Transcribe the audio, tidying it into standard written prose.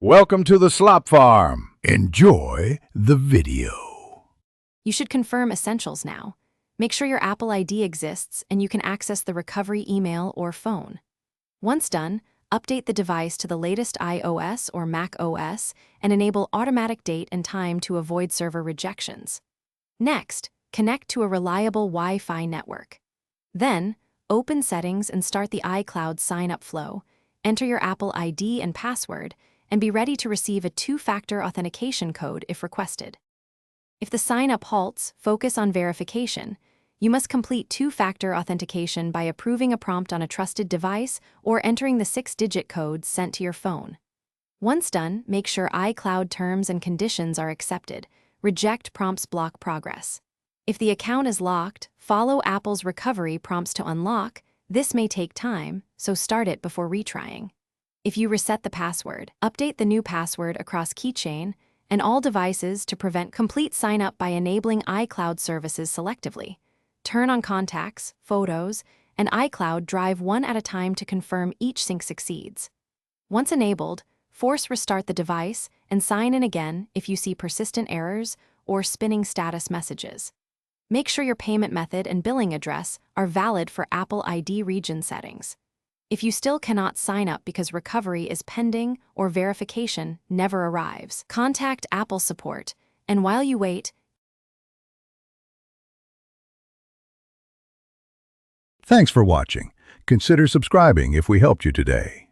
Welcome to the Slop Farm. Enjoy the video. You should confirm essentials now. Make sure your Apple ID exists and you can access the recovery email or phone. Once done, update the device to the latest iOS or Mac OS and enable automatic date and time to avoid server rejections. Next, connect to a reliable Wi-Fi network. Then, open Settings and start the iCloud sign-up flow, enter your Apple ID and password, and be ready to receive a two-factor authentication code if requested. If the sign-up halts, focus on verification. You must complete two-factor authentication by approving a prompt on a trusted device or entering the 6-digit code sent to your phone. Once done, make sure iCloud terms and conditions are accepted. Reject prompts block progress. If the account is locked, follow Apple's recovery prompts to unlock. This may take time, so start it before retrying. If you reset the password, update the new password across Keychain and all devices to prevent complete sign-up by enabling iCloud services selectively. Turn on Contacts, Photos, and iCloud Drive one at a time to confirm each sync succeeds. Once enabled, force restart the device and sign in again if you see persistent errors or spinning status messages. Make sure your payment method and billing address are valid for Apple ID region settings. If you still cannot sign up because recovery is pending or verification never arrives, contact Apple support, and while you wait, Thanks for watching. Consider subscribing if we helped you today.